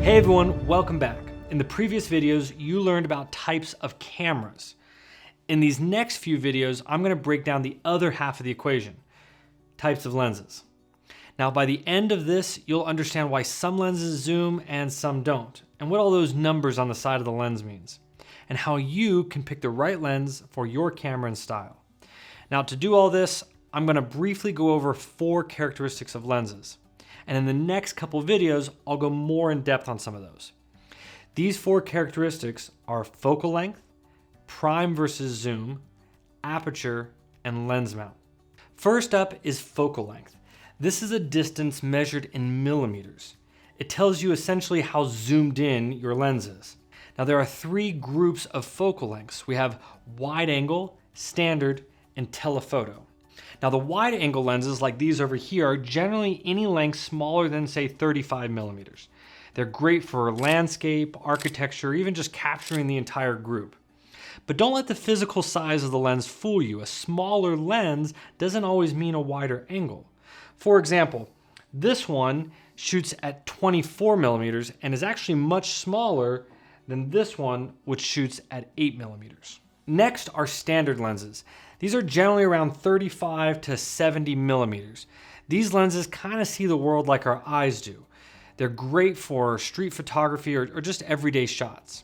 Hey everyone, welcome back. In the previous videos, you learned about types of cameras. In these next few videos, I'm going to break down the other half of the equation, types of lenses. Now, by the end of this, you'll understand why some lenses zoom and some don't, and what all those numbers on the side of the lens means, and how you can pick the right lens for your camera and style. Now, to do all this, I'm going to briefly go over 4 characteristics of lenses. And in the next couple of videos, I'll go more in depth on some of those. These 4 characteristics are focal length, prime versus zoom, aperture, and lens mount. First up is focal length. This is a distance measured in millimeters. It tells you essentially how zoomed in your lens is. Now there are 3 groups of focal lengths. We have wide angle, standard, and telephoto. Now the wide angle lenses like these over here are generally any length smaller than say 35 millimeters. They're great for landscape, architecture, even just capturing the entire group. But don't let the physical size of the lens fool you. A smaller lens doesn't always mean a wider angle. For example, this one shoots at 24 millimeters and is actually much smaller than this one, which shoots at 8 millimeters. Next are standard lenses. These are generally around 35 to 70 millimeters. These lenses kind of see the world like our eyes do. They're great for street photography or just everyday shots.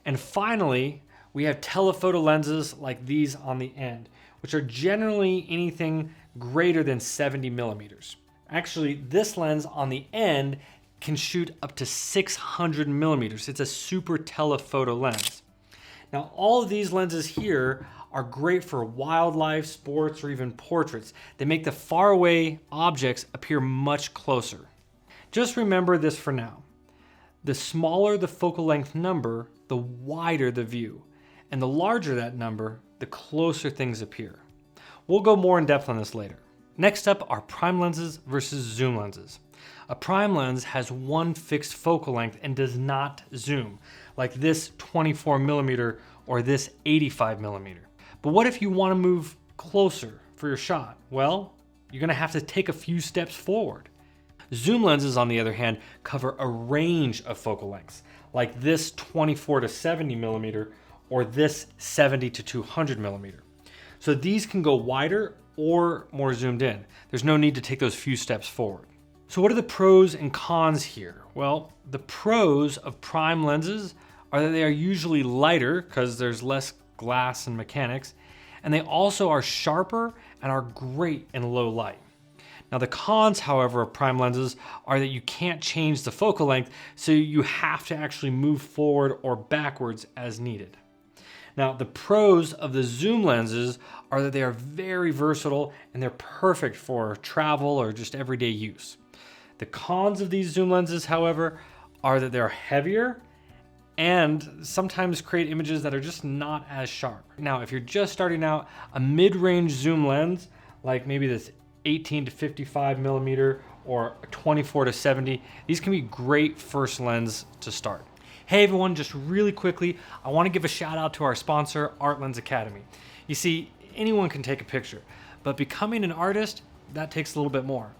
And finally, we have telephoto lenses like these on the end, which are generally anything greater than 70 millimeters. Actually, this lens on the end can shoot up to 600 millimeters. It's a super telephoto lens. Now, all of these lenses here are great for wildlife, sports, or even portraits. They make the faraway objects appear much closer. Just remember this for now. The smaller the focal length number, the wider the view. And the larger that number, the closer things appear. We'll go more in depth on this later. Next up are prime lenses versus zoom lenses. A prime lens has one fixed focal length and does not zoom, like this 24 millimeter or this 85 millimeter. But what if you want to move closer for your shot? Well, you're going to have to take a few steps forward. Zoom lenses, on the other hand, cover a range of focal lengths, like this 24 to 70 millimeter or this 70 to 200 millimeter. So these can go wider or more zoomed in. There's no need to take those few steps forward. So what are the pros and cons here? Well, the pros of prime lenses are that they are usually lighter because there's less glass and mechanics, and they also are sharper and are great in low light. Now the cons, however, of prime lenses are that you can't change the focal length, so you have to actually move forward or backwards as needed. Now the pros of the zoom lenses are that they are very versatile and they're perfect for travel or just everyday use. The cons of these zoom lenses, however, are that they're heavier and sometimes create images that are just not as sharp. Now, if you're just starting out, a mid-range zoom lens, like maybe this 18 to 55 millimeter or 24 to 70, these can be great first lens to start. Hey everyone, just really quickly, I want to give a shout out to our sponsor, Art Lens Academy. You see, anyone can take a picture, but becoming an artist, that takes a little bit more.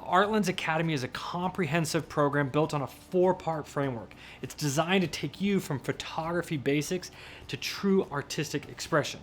Art Lens Academy is a comprehensive program built on a 4-part framework. It's designed to take you from photography basics to true artistic expression.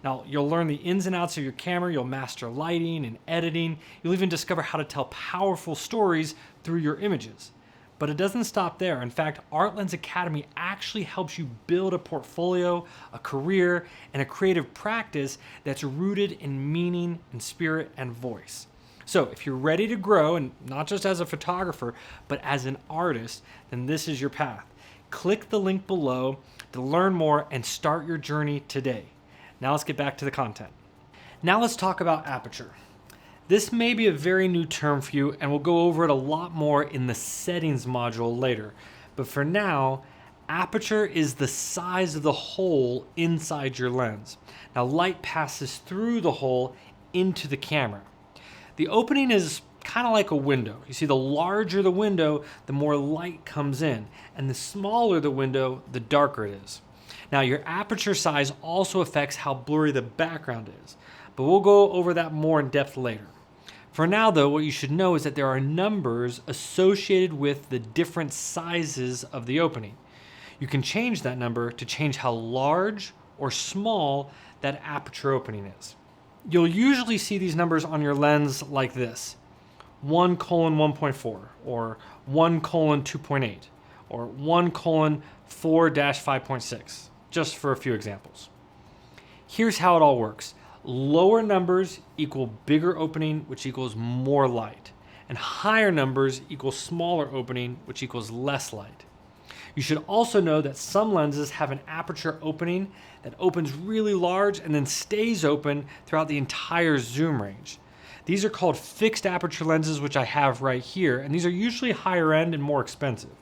Now, you'll learn the ins and outs of your camera, you'll master lighting and editing, you'll even discover how to tell powerful stories through your images. But it doesn't stop there. In fact, Art Lens Academy actually helps you build a portfolio, a career, and a creative practice that's rooted in meaning and spirit and voice. So if you're ready to grow, and not just as a photographer, but as an artist, then this is your path. Click the link below to learn more and start your journey today. Now let's get back to the content. Now let's talk about aperture. This may be a very new term for you, and we'll go over it a lot more in the settings module later. But for now, aperture is the size of the hole inside your lens. Now light passes through the hole into the camera. The opening is kind of like a window. You see, the larger the window, the more light comes in, and the smaller the window, the darker it is. Now, your aperture size also affects how blurry the background is, but we'll go over that more in depth later. For now though, what you should know is that there are numbers associated with the different sizes of the opening. You can change that number to change how large or small that aperture opening is. You'll usually see these numbers on your lens like this: 1:1.4, or 1:2.8, or 1:4-5.6, just for a few examples. Here's how it all works. Lower numbers equal bigger opening, which equals more light, and higher numbers equal smaller opening, which equals less light. You should also know that some lenses have an aperture opening that opens really large and then stays open throughout the entire zoom range. These are called fixed aperture lenses, which I have right here, and these are usually higher end and more expensive.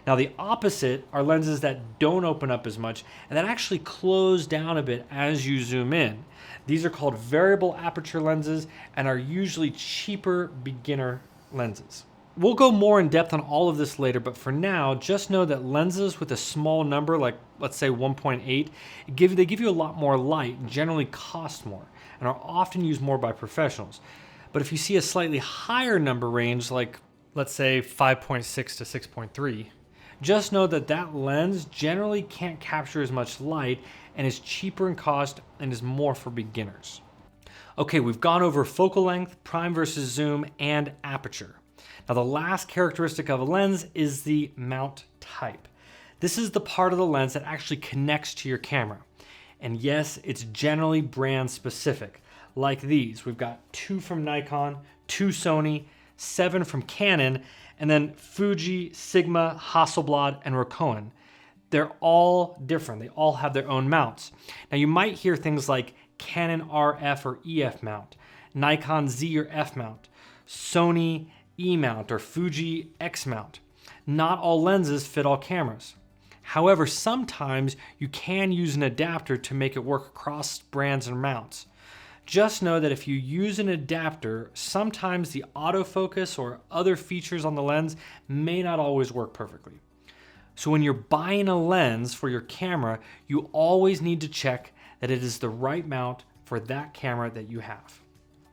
Now the opposite are lenses that don't open up as much and that actually close down a bit as you zoom in. These are called variable aperture lenses and are usually cheaper beginner lenses. We'll go more in depth on all of this later, but for now, just know that lenses with a small number, like let's say 1.8, they give you a lot more light and generally cost more and are often used more by professionals. But if you see a slightly higher number range, like let's say 5.6 to 6.3, just know that that lens generally can't capture as much light and is cheaper in cost and is more for beginners. Okay, we've gone over focal length, prime versus zoom, and aperture. Now the last characteristic of a lens is the mount type. This is the part of the lens that actually connects to your camera. And yes, it's generally brand specific. Like these, we've got 2 from Nikon, 2 Sony, 7 from Canon, and then Fuji, Sigma, Hasselblad, and Rokinon. They're all different. They all have their own mounts. Now you might hear things like Canon RF or EF mount, Nikon Z or F mount, Sony E mount, or Fuji X mount. Not all lenses fit all cameras. However, sometimes you can use an adapter to make it work across brands and mounts. Just know that if you use an adapter, sometimes the autofocus or other features on the lens may not always work perfectly. So when you're buying a lens for your camera, you always need to check that it is the right mount for that camera that you have.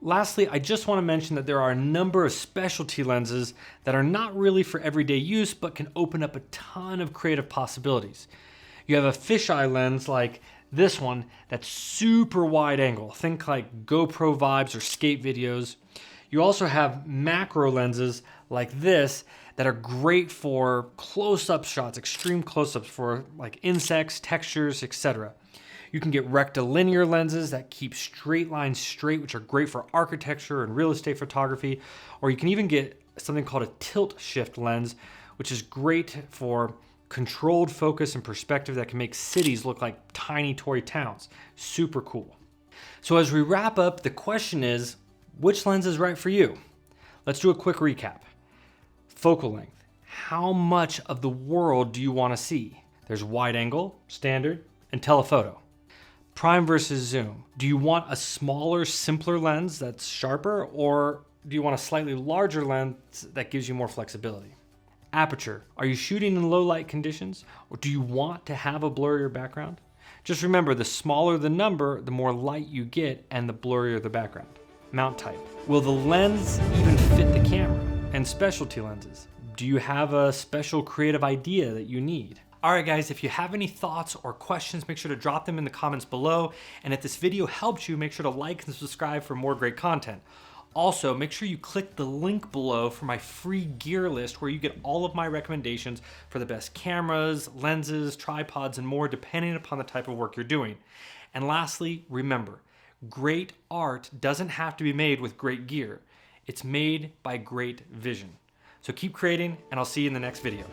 Lastly, I just want to mention that there are a number of specialty lenses that are not really for everyday use, but can open up a ton of creative possibilities. You have a fisheye lens like this one that's super wide angle. Think like GoPro vibes or skate videos. You also have macro lenses like this that are great for close-up shots, extreme close-ups for like insects, textures, etc. You can get rectilinear lenses that keep straight lines straight, which are great for architecture and real estate photography. Or you can even get something called a tilt shift lens, which is great for controlled focus and perspective that can make cities look like tiny toy towns. Super cool. So as we wrap up, the question is, which lens is right for you? Let's do a quick recap. Focal length. How much of the world do you want to see? There's wide angle, standard, and telephoto. Prime versus zoom. Do you want a smaller, simpler lens that's sharper, or do you want a slightly larger lens that gives you more flexibility? Aperture. Are you shooting in low light conditions, or do you want to have a blurrier background? Just remember, the smaller the number, the more light you get and the blurrier the background. Mount type. Will the lens even fit the camera? And specialty lenses. Do you have a special creative idea that you need? All right, guys, if you have any thoughts or questions, make sure to drop them in the comments below. And if this video helped you, make sure to like and subscribe for more great content. Also, make sure you click the link below for my free gear list where you get all of my recommendations for the best cameras, lenses, tripods, and more depending upon the type of work you're doing. And lastly, remember, great art doesn't have to be made with great gear. It's made by great vision. So keep creating, and I'll see you in the next video.